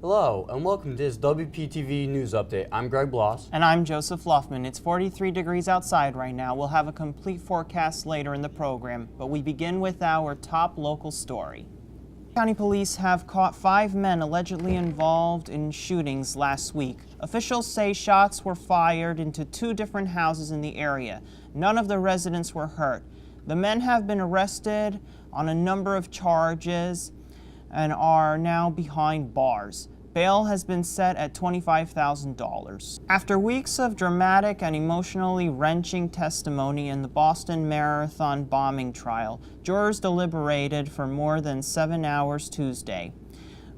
Hello, and welcome to this WPTV News Update. I'm Greg Bloss. And I'm Josef Luftman. It's 43 degrees outside right now. We'll have a complete forecast later in the program, but we begin with our top local story. County police have caught 5 men allegedly involved in shootings last week. Officials say shots were fired into 2 different houses in the area. None of the residents were hurt. The men have been arrested on a number of charges and are now behind bars. Bail has been set at $25,000. After weeks of dramatic and emotionally wrenching testimony in the Boston Marathon bombing trial, jurors deliberated for more than 7 hours Tuesday,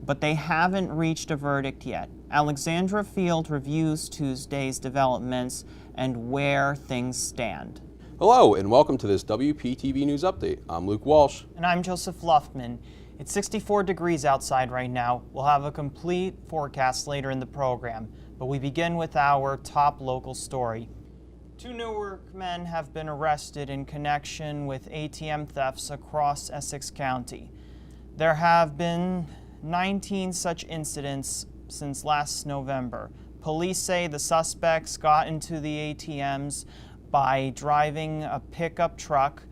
but they haven't reached a verdict yet. Alexandra Field reviews Tuesday's developments and where things stand. Hello, and welcome to this WPTV News Update. I'm Luke Walsh. And I'm Josef Luftman. It's 64 degrees outside right now. We'll have a complete forecast later in the program, but we begin with our top local story. 2 Newark men have been arrested in connection with ATM thefts across Essex County. There have been 19 such incidents since last November. Police say the suspects got into the ATMs by driving a pickup truck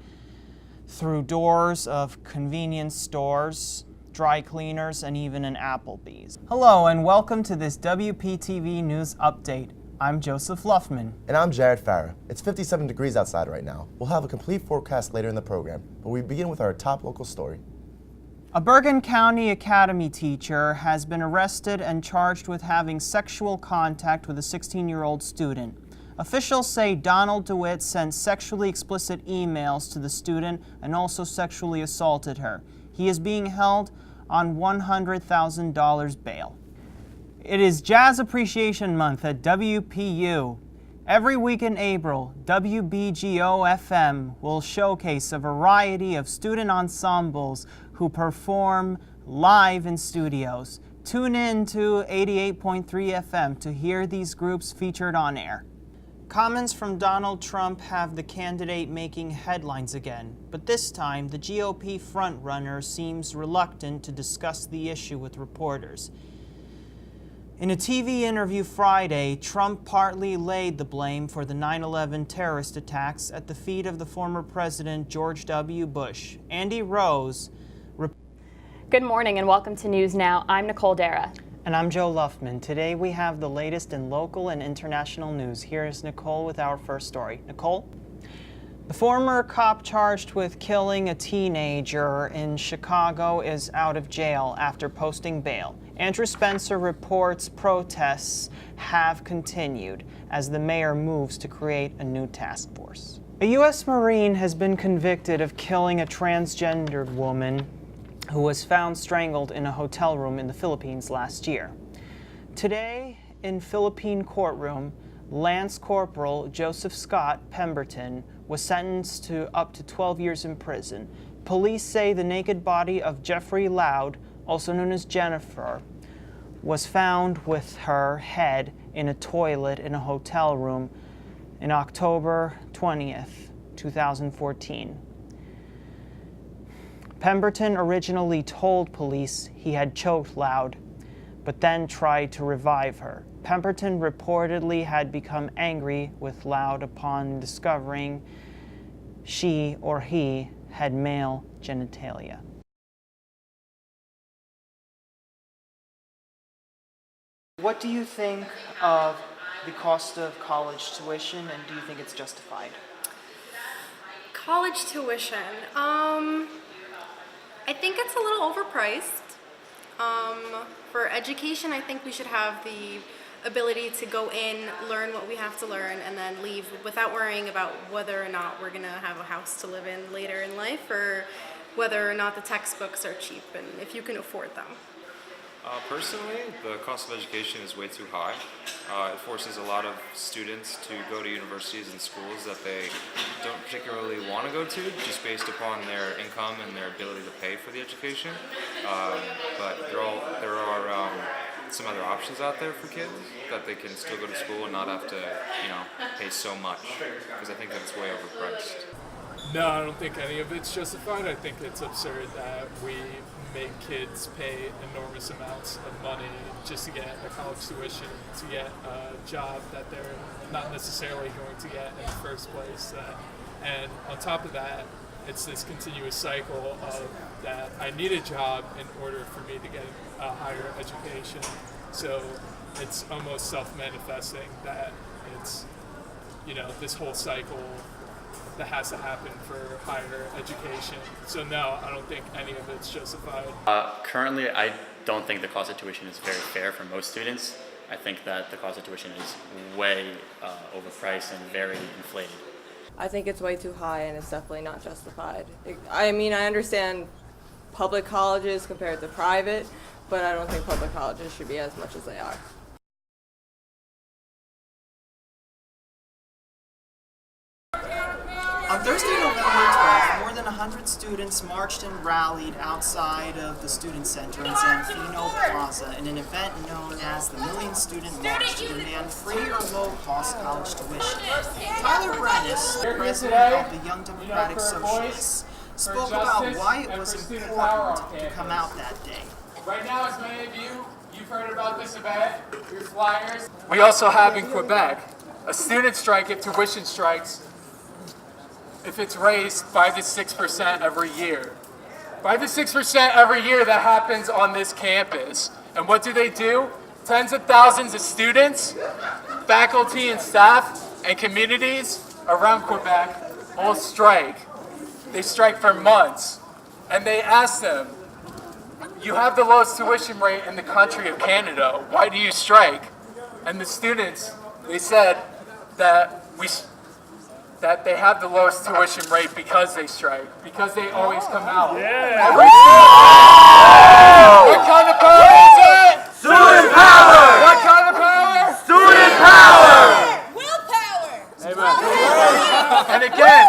through doors of convenience stores, dry cleaners, and even an Applebee's. Hello, and welcome to this WPTV News Update. I'm Josef Luftman. And I'm Jared Farah. It's 57 degrees outside right now. We'll have a complete forecast later in the program, but we begin with our top local story. A Bergen County Academy teacher has been arrested and charged with having sexual contact with a 16-year-old student. Officials say Donald DeWitt sent sexually explicit emails to the student and also sexually assaulted her. He is being held on $100,000 bail. It is Jazz Appreciation Month at WPU. Every week in April, WBGO-FM will showcase a variety of student ensembles who perform live in studios. Tune in to 88.3 FM to hear these groups featured on air. Comments from Donald Trump have the candidate making headlines again, but this time the GOP frontrunner seems reluctant to discuss the issue with reporters. In a TV interview Friday, Trump partly laid the blame for the 9/11 terrorist attacks at the feet of the former President George W. Bush. Andy Rose. Good morning and welcome to News Now. I'm Nicole Dara. And I'm Joe Luftman. Today we have the latest in local and international news. Here's Nicole with our first story. Nicole? The former cop charged with killing a teenager in Chicago is out of jail after posting bail. Andrew Spencer reports protests have continued as the mayor moves to create a new task force. A U.S. Marine has been convicted of killing a transgendered woman who was found strangled in a hotel room in the Philippines last year. Today, in Philippine courtroom, Lance Corporal Joseph Scott Pemberton was sentenced to up to 12 years in prison. Police say the naked body of Jeffrey Loud, also known as Jennifer, was found with her head in a toilet in a hotel room in October 20th, 2014. Pemberton originally told police he had choked Loud, but then tried to revive her. Pemberton reportedly had become angry with Loud upon discovering she or he had male genitalia. What do you think of the cost of college tuition, and do you think it's justified? College tuition. I think it's a little overpriced. For education, I think we should have the ability to go in, learn what we have to learn, and then leave without worrying about whether or not we're gonna have a house to live in later in life, or whether or not the textbooks are cheap and if you can afford them. Personally, the cost of education is way too high. It forces a lot of students to go to universities and schools that they don't particularly want to go to, just based upon their income and their ability to pay for the education. But there are some other options out there for kids that they can still go to school and not have to, pay so much, because I think that it's way overpriced. No, I don't think any of it's justified. I think it's absurd that we make kids pay enormous amounts of money just to get a college tuition, to get a job that they're not necessarily going to get in the first place. And on top of that, it's this continuous cycle of that I need a job in order for me to get a higher education. So it's almost self-manifesting that it's, this whole cycle that has to happen for higher education. So no, I don't think any of it's justified. Currently, I don't think the cost of tuition is very fair for most students. I think that the cost of tuition is way overpriced and very inflated. I think it's way too high and it's definitely not justified. I mean, I understand public colleges compared to private, but I don't think public colleges should be as much as they are. On Thursday, November 12th, more than 100 students marched and rallied outside of the Student Center in Zamfino Plaza in an event known as the Million Student March to demand free or low-cost college tuition. Tyler Brennis, the president of the Young Democratic Socialists, spoke about why it was important to come out that day. Right now, as many of you've heard about this event, your flyers. We also have in Quebec a student strike if tuition strikes if it's raised 5 to 6% every year. 5 to 6% every year that happens on this campus. And what do? Tens of thousands of students, faculty and staff, and communities around Quebec all strike. They strike for months. And they ask them, you have the lowest tuition rate in the country of Canada, why do you strike? And the students, they said that they have the lowest tuition rate because they strike, because they always come out. Yeah. What kind of power is it? Student power! What kind of power? Student power! Willpower! Amen. And again,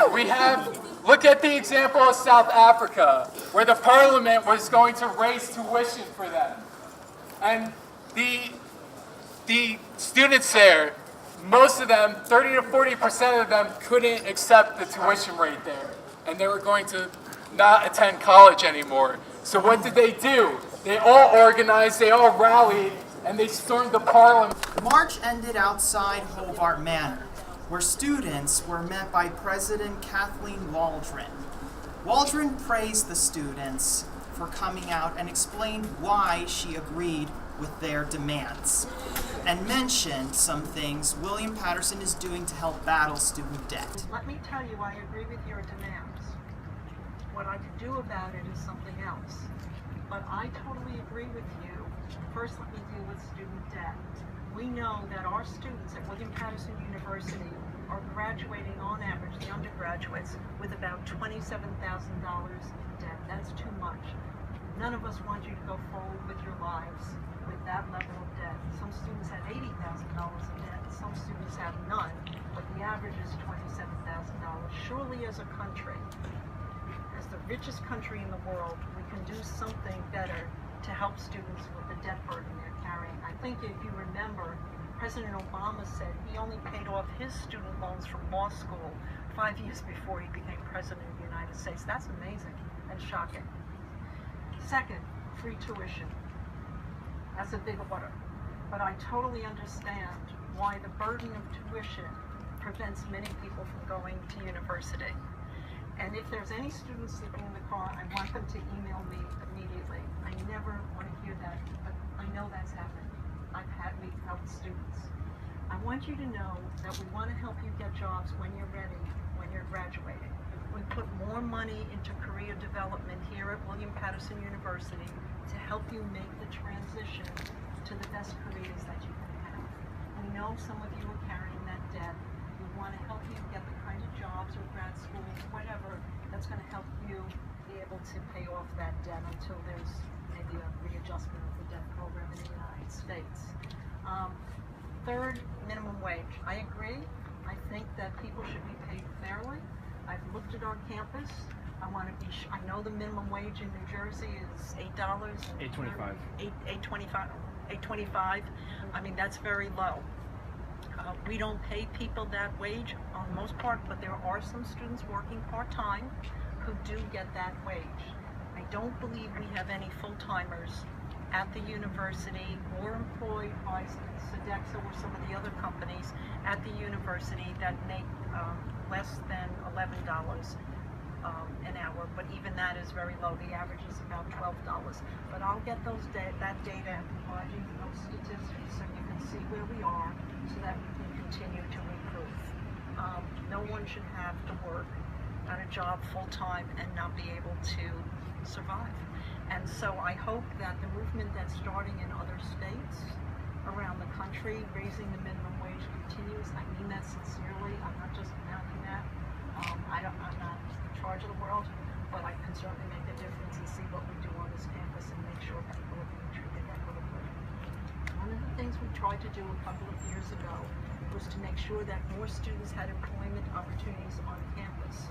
look at the example of South Africa, where the parliament was going to raise tuition for them. And the students there, most of them, 30 to 40% of them, couldn't accept the tuition rate there. And they were going to not attend college anymore. So what did they do? They all organized, they all rallied, and they stormed the parliament. The march ended outside Hobart Manor, where students were met by President Kathleen Waldron. Waldron praised the students for coming out and explained why she agreed with their demands, and mentioned some things William Patterson is doing to help battle student debt. Let me tell you, I agree with your demands. What I can do about it is something else. But I totally agree with you. First, let me deal with student debt. We know that our students at William Patterson University are graduating on average, the undergraduates, with about $27,000 in debt. That's too much. None of us want you to go forward with your lives with that level of debt. Some students have $80,000 in debt, some students have none, but the average is $27,000. Surely as a country, as the richest country in the world, we can do something better to help students with the debt burden they're carrying. I think if you remember, President Obama said he only paid off his student loans from law school 5 years before he became president of the United States. That's amazing and shocking. Second, free tuition. That's a big order. But I totally understand why the burden of tuition prevents many people from going to university. And if there's any students sleeping in the car, I want them to email me immediately. I never want to hear that, but I know that's happening. We've helped students. I want you to know that we want to help you get jobs when you're ready, when you're graduating. We put more money into career development here at William Patterson University to help you make the transition to the best careers that you can have. We know some of you are carrying that debt. We want to help you get the kind of jobs or grad schools, whatever, that's going to help you be able to pay off that debt until there's maybe a readjustment of the debt program in the United States. Third, minimum wage. I agree. I think that people should be paid fairly. I've looked at our campus. I want to be. I know the minimum wage in New Jersey is $8. $8.25. $8.25. I mean, that's very low. We don't pay people that wage on the most part, but there are some students working part-time who do get that wage. I don't believe we have any full-timers at the university or employed by Sodexo or some of the other companies at the university that make less than $11 an hour, but even that is very low. The average is about $12. But I'll get that data and provide you those statistics so you can see where we are, so that we can continue to improve. No one should have to work at a job full-time and not be able to survive. And so I hope that the movement that's starting in other states around the country, raising the minimum wage, continues. I mean that sincerely. I'm not just announcing that. I'm not in charge of the world, but I can certainly make a difference and see what we do on this campus and make sure people are being treated equitably. One of the things we tried to do a couple of years ago was to make sure that more students had employment opportunities on campus.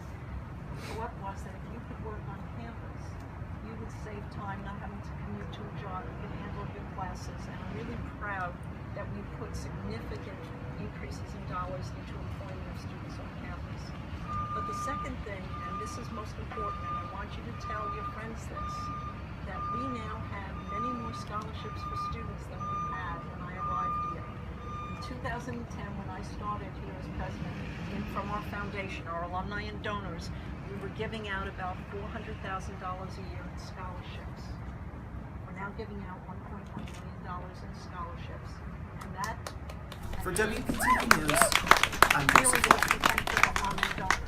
The thought was that if you could work on campus, you would save time not having to commute to a job. You could handle your classes, and I'm really proud that we put significant increases in dollars into employment of students on campus. But the second thing, and this is most important, and I want you to tell your friends this, that we now have many more scholarships for students than we had when I arrived here. In 2010, when I started here as president, from our foundation, our alumni and donors, we were giving out about $400,000 a year in scholarships. We're now giving out $1.1 million in scholarships. And that... For WPTV News, I'm Josef. Really is the